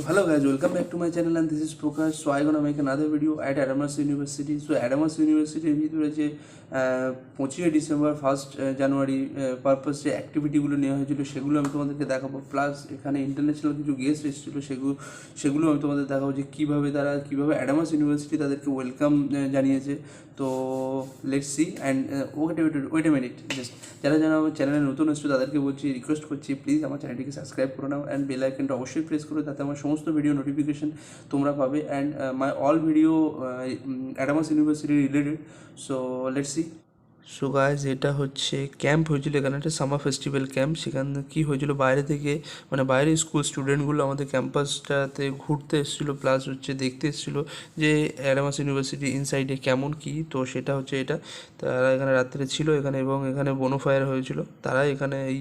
Hello guys, welcome back to my channel and this is Prakash. So I'm gonna make another video at Adamas University. So Adamas University ভিতরে যে 25 December 1 জানুয়ারি purpose যে অ্যাক্টিভিটিগুলো নেওয়া হয়েছিল সেগুলো আমি তোমাদেরকে দেখাবো, প্লাস এখানে ইন্টারন্যাশনাল কিছু গেস্ট এসেছিল সেগুলো আমি তোমাদের দেখাবো যে কীভাবে অ্যাডামাস ইউনিভার্সিটি তাদেরকে ওয়েলকাম জানিয়েছে। তো let's see and wait a minute, just যারা আমার চ্যানেলে নতুন এসছো তাদেরকে বলছি, রিকোয়েস্ট করছি প্লিজ আমার চ্যানেলটিকে সাবস্ক্রাইব করে নাও অ্যান্ড বেল আইকনটা অবশ্যই প্রেস করো, তাতে আমার সমস্ত ভিডিও নোটিফিকেশন তোমরা পাবে and my all video Adamas university related. So let's see. So guys, এটা হচ্ছে ক্যাম্প হয়েছিল, এখানে একটা সামার ফেস্টিভ্যাল ক্যাম্প। সেখানে কী হয়েছিল, বাইরে থেকে বাইরের স্কুল স্টুডেন্টগুলো আমাদের ক্যাম্পাসটাতে ঘুরতে এসেছিলো, প্লাস দেখতে এসেছিলো যে অ্যাডামাস ইউনিভার্সিটি ইনসাইডে কেমন কী। তো সেটা হচ্ছে এটা, তারা এখানে রাত্রে ছিল এখানে, এবং এখানে বোনোফায়ার হয়েছিল, তারা এখানে এই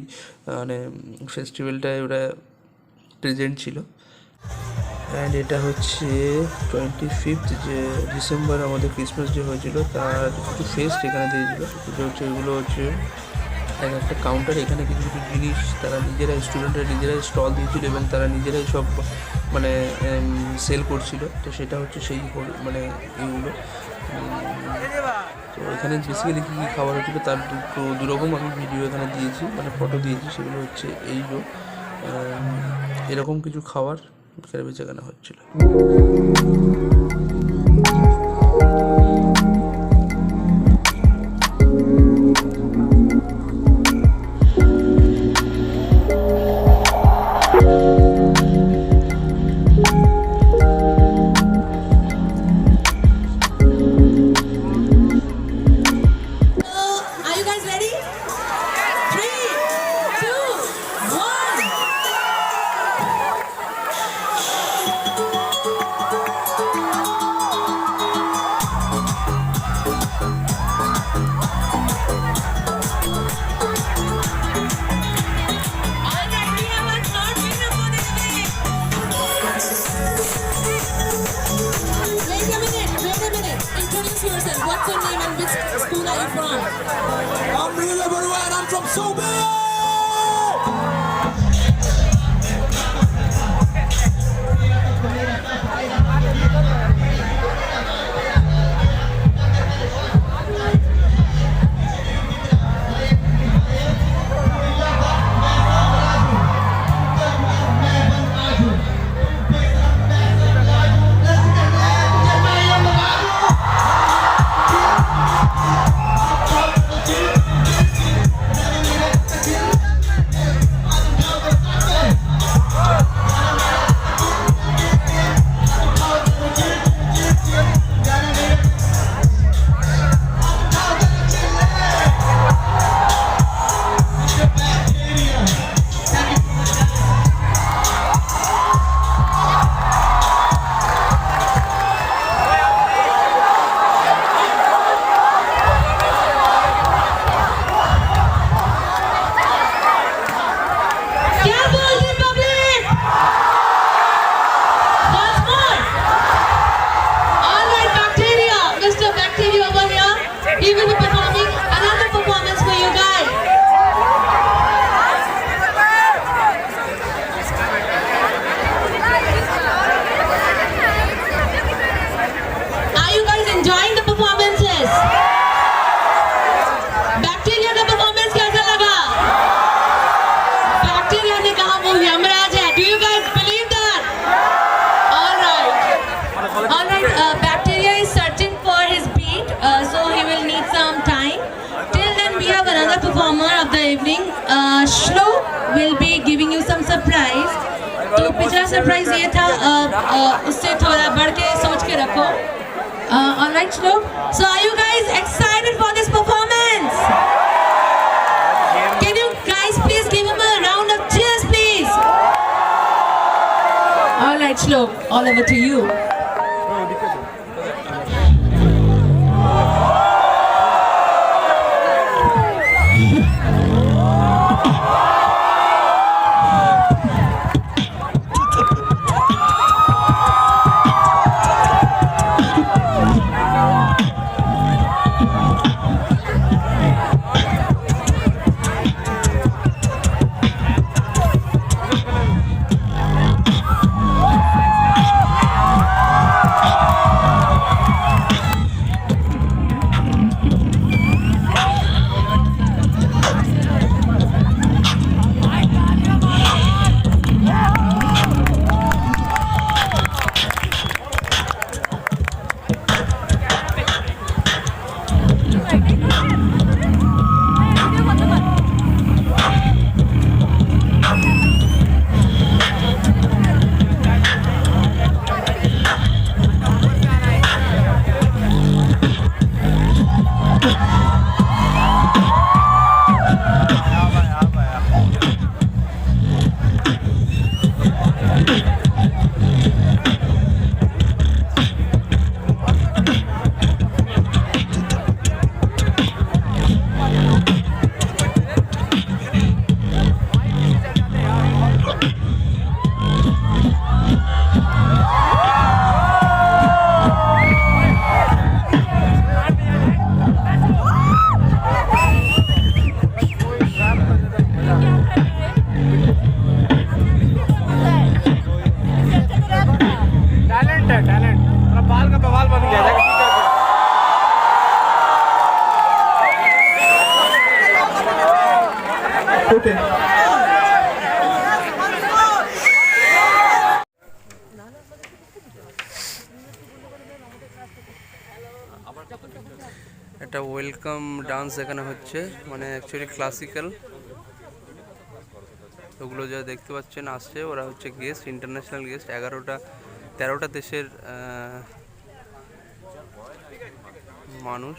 ফেস্টিভ্যালটায় ওরা প্রেজেন্ট ছিল। অ্যান্ড এটা হচ্ছে 25 ডিসেম্বর আমাদের ক্রিসমাস ডে হয়েছিল, তার কিছু ফেস্ট এখানে দিয়েছিল। এগুলো হচ্ছে একটা কাউন্টার, এখানে কিছু জিনিস তারা স্টুডেন্টরা নিজেরাই স্টল দিয়েছিল এবং তারা নিজেরাই সব সেল করছিল। তো সেটা হচ্ছে সেই এইগুলো। তো এখানে বেসিক্যালি কী কী খাবার হচ্ছিল তার দুরকম আমি ভিডিও এখানে দিয়েছি, ফটো দিয়েছি। সেগুলো হচ্ছে এরকম কিছু খাবার এখানে বেচাকেনা হচ্ছিল। What's your name and which school are you from? I'm really everywhere. I'm from Sobel. He will be performing another performance for you guys. Are you guys enjoying the performances? Bacteria का performance कैसा लगा? Bacteria ने कहा वो यमराज है. Do you guys believe that? All right. Bacteria is searching for his beat, so he will need some time. Till then, we have another performer of the evening. Shlok will be giving you some surprise. तो पिछला surprise ये था, उससे थोड़ा बढ़ के सोच के रखो. All right, Shlok. So, are you guys excited for this performance? Can you guys please give him a round of cheers, please? All right, Shlok. All over to you. Okay. একটা ওয়েলকাম ডান্স এখানে হচ্ছে, মানে actually classical. ওগুলো যা দেখতে পাচ্ছেন আসছে, ওরা হচ্ছে গেস্ট, ইন্টারন্যাশনাল গেস্ট। 13টা দেশের মানুষ।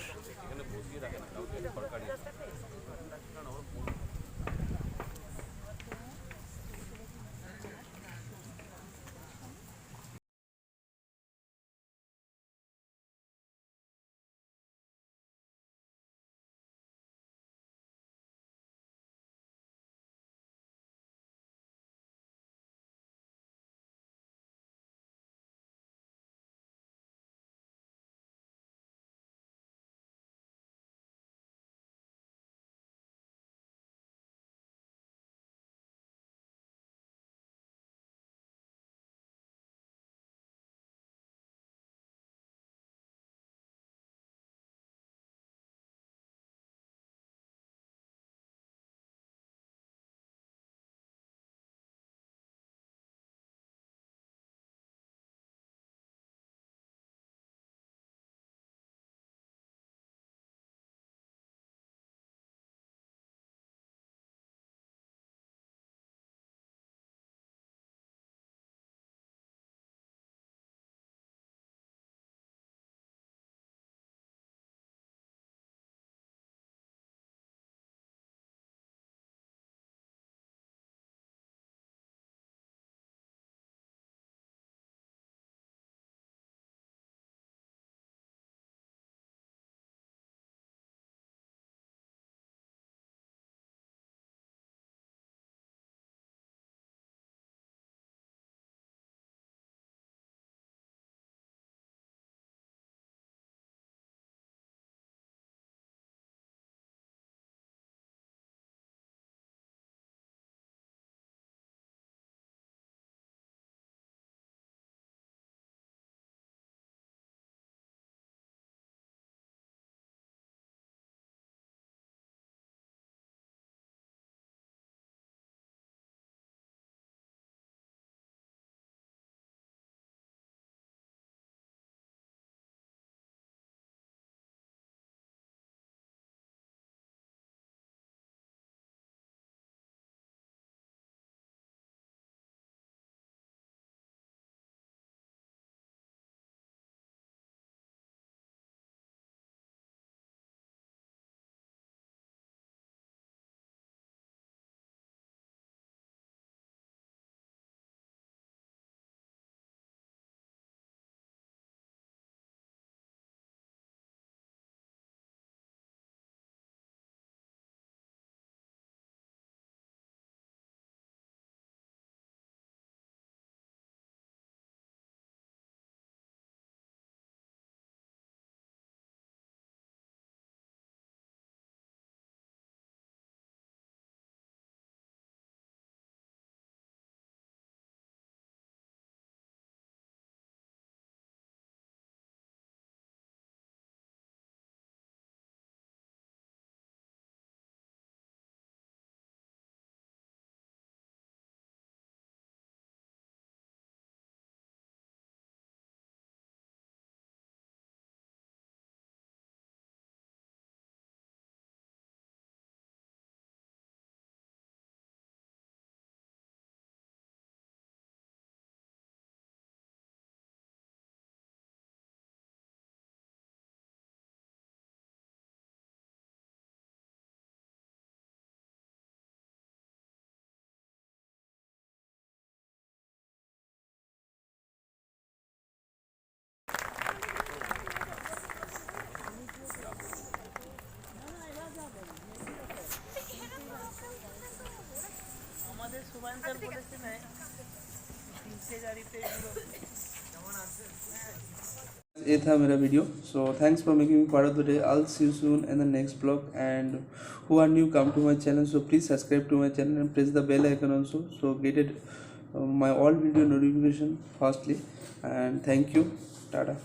ये था मेरा video. So thanks for making me part of the day. I'll see you soon in the next vlog. And who are new, come to my channel, so please subscribe to my channel and press the bell icon also, so get it my all video notification fastly. And thank you. Tata.